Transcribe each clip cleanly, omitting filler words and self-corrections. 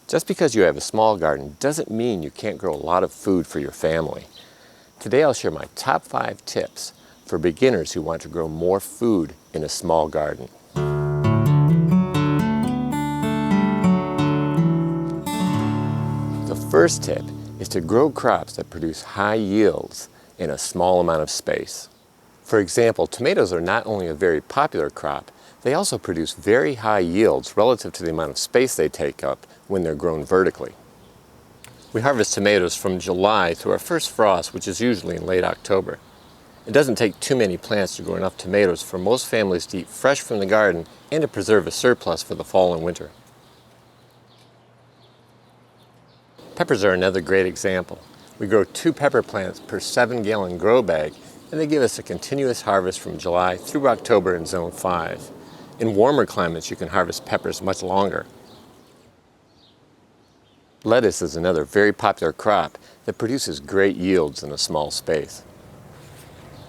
Just because you have a small garden doesn't mean you can't grow a lot of food for your family. Today I'll share my top 5 tips for beginners who want to grow more food in a small garden. The first tip is to grow crops that produce high yields in a small amount of space. For example, tomatoes are not only a very popular crop, they also produce very high yields relative to the amount of space they take up when they're grown vertically. We harvest tomatoes from July through our first frost, which is usually in late October. It doesn't take too many plants to grow enough tomatoes for most families to eat fresh from the garden and to preserve a surplus for the fall and winter. Peppers are another great example. We grow 2 pepper plants per 7-gallon grow bag, and they give us a continuous harvest from July through October in Zone 5. In warmer climates, you can harvest peppers much longer. Lettuce is another very popular crop that produces great yields in a small space.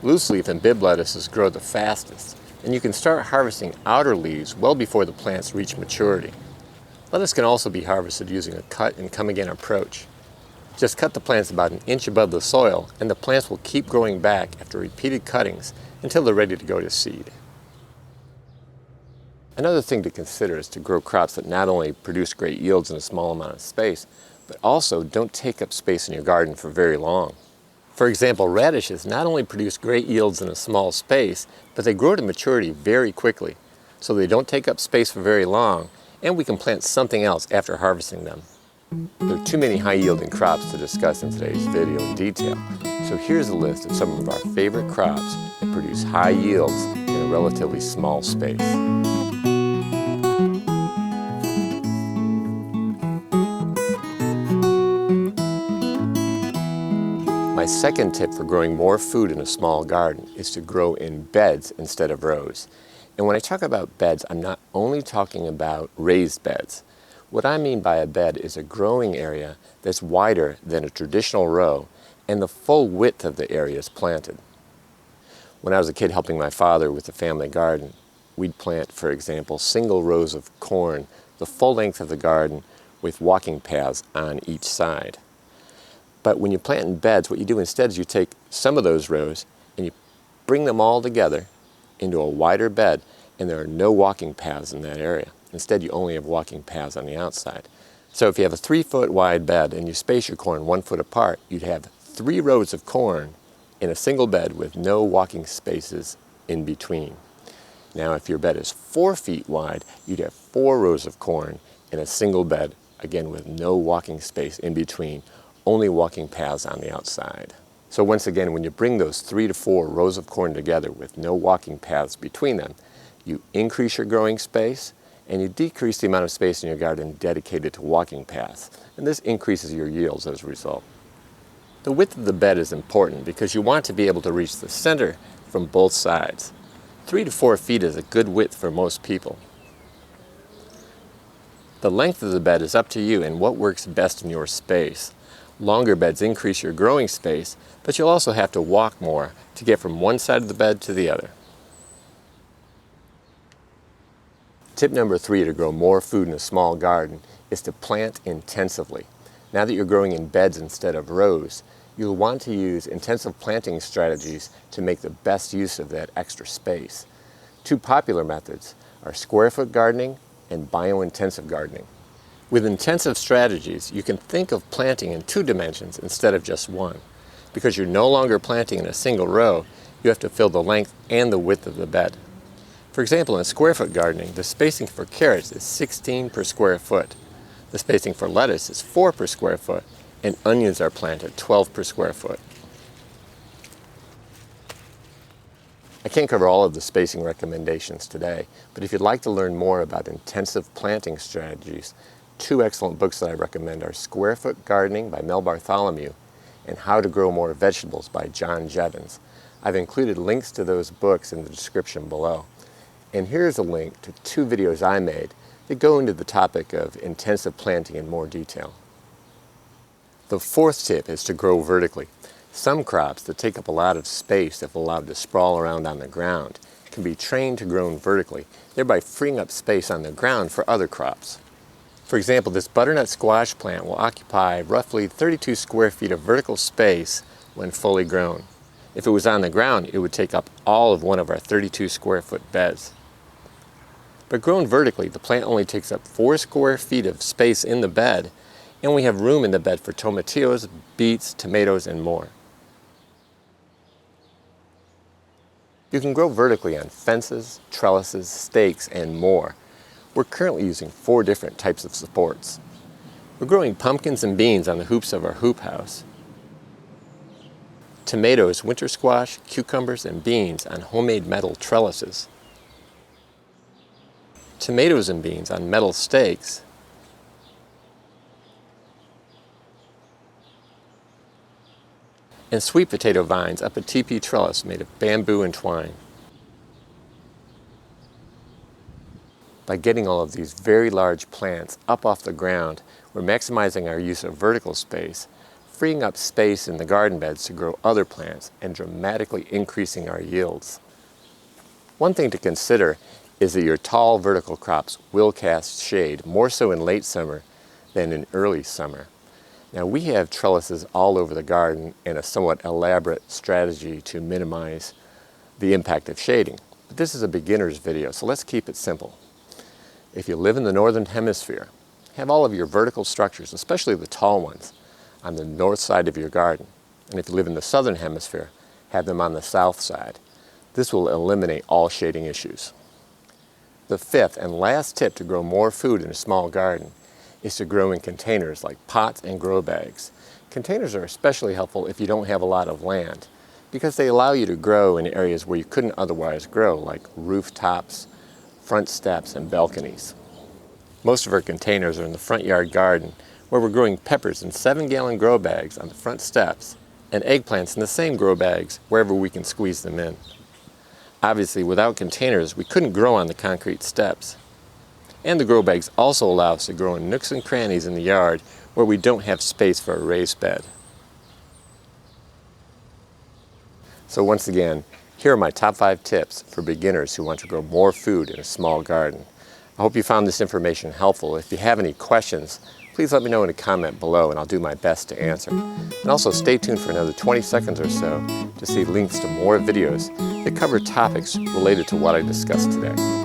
Loose leaf and bib lettuces grow the fastest, and you can start harvesting outer leaves well before the plants reach maturity. Lettuce can also be harvested using a cut and come again approach. Just cut the plants about an inch above the soil, and the plants will keep growing back after repeated cuttings until they're ready to go to seed. Another thing to consider is to grow crops that not only produce great yields in a small amount of space, but also don't take up space in your garden for very long. For example, radishes not only produce great yields in a small space, but they grow to maturity very quickly, so they don't take up space for very long, and we can plant something else after harvesting them. There are too many high-yielding crops to discuss in today's video in detail, so here's a list of some of our favorite crops that produce high yields in a relatively small space. My second tip for growing more food in a small garden is to grow in beds instead of rows. And when I talk about beds, I'm not only talking about raised beds. What I mean by a bed is a growing area that's wider than a traditional row, and the full width of the area is planted. When I was a kid helping my father with the family garden, we'd plant, for example, single rows of corn, the full length of the garden, with walking paths on each side. But when you plant in beds, what you do instead is you take some of those rows and you bring them all together into a wider bed, and there are no walking paths in that area. Instead, you only have walking paths on the outside. So if you have a 3-foot wide bed and you space your corn 1 foot apart, you'd have 3 rows of corn in a single bed with no walking spaces in between. Now, if your bed is 4 feet wide, you'd have 4 rows of corn in a single bed, again with no walking space in between, only walking paths on the outside. So once again, when you bring those 3 to 4 rows of corn together with no walking paths between them, you increase your growing space and you decrease the amount of space in your garden dedicated to walking paths. And this increases your yields as a result. The width of the bed is important because you want to be able to reach the center from both sides. 3 to 4 feet is a good width for most people. The length of the bed is up to you and what works best in your space. Longer beds increase your growing space, but you'll also have to walk more to get from one side of the bed to the other. Tip number 3 to grow more food in a small garden is to plant intensively. Now that you're growing in beds instead of rows, you'll want to use intensive planting strategies to make the best use of that extra space. 2 popular methods are square foot gardening and biointensive gardening. With intensive strategies, you can think of planting in 2 dimensions instead of just 1. Because you're no longer planting in a single row, you have to fill the length and the width of the bed. For example, in square foot gardening, the spacing for carrots is 16 per square foot. The spacing for lettuce is 4 per square foot, and onions are planted 12 per square foot. I can't cover all of the spacing recommendations today, but if you'd like to learn more about intensive planting strategies, 2 excellent books that I recommend are Square Foot Gardening by Mel Bartholomew and How to Grow More Vegetables by John Jevons. I've included links to those books in the description below. And here's a link to 2 videos I made that go into the topic of intensive planting in more detail. The 4th tip is to grow vertically. Some crops that take up a lot of space if allowed to sprawl around on the ground can be trained to grow vertically, thereby freeing up space on the ground for other crops. For example, this butternut squash plant will occupy roughly 32 square feet of vertical space when fully grown. If it was on the ground, it would take up all of one of our 32 square foot beds. But grown vertically, the plant only takes up 4 square feet of space in the bed, and we have room in the bed for tomatillos, beets, tomatoes, and more. You can grow vertically on fences, trellises, stakes, and more. We're currently using 4 different types of supports. We're growing pumpkins and beans on the hoops of our hoop house, tomatoes, winter squash, cucumbers, and beans on homemade metal trellises, tomatoes and beans on metal stakes, and sweet potato vines up a teepee trellis made of bamboo and twine. By getting all of these very large plants up off the ground, we're maximizing our use of vertical space, freeing up space in the garden beds to grow other plants, and dramatically increasing our yields. One thing to consider is that your tall vertical crops will cast shade, more so in late summer than in early summer. Now, we have trellises all over the garden and a somewhat elaborate strategy to minimize the impact of shading. But this is a beginner's video, so let's keep it simple. If you live in the northern hemisphere, have all of your vertical structures, especially the tall ones, on the north side of your garden. And if you live in the southern hemisphere, have them on the south side. This will eliminate all shading issues. The fifth and last tip to grow more food in a small garden is to grow in containers like pots and grow bags. Containers are especially helpful if you don't have a lot of land, because they allow you to grow in areas where you couldn't otherwise grow, like rooftops, front steps, and balconies. Most of our containers are in the front yard garden, where we're growing peppers in 7-gallon grow bags on the front steps, and eggplants in the same grow bags wherever we can squeeze them in. Obviously, without containers, we couldn't grow on the concrete steps. And the grow bags also allow us to grow in nooks and crannies in the yard where we don't have space for a raised bed. So once again, here are my top 5 tips for beginners who want to grow more food in a small garden. I hope you found this information helpful. If you have any questions, please let me know in a comment below and I'll do my best to answer. And also stay tuned for another 20 seconds or so to see links to more videos that cover topics related to what I discussed today.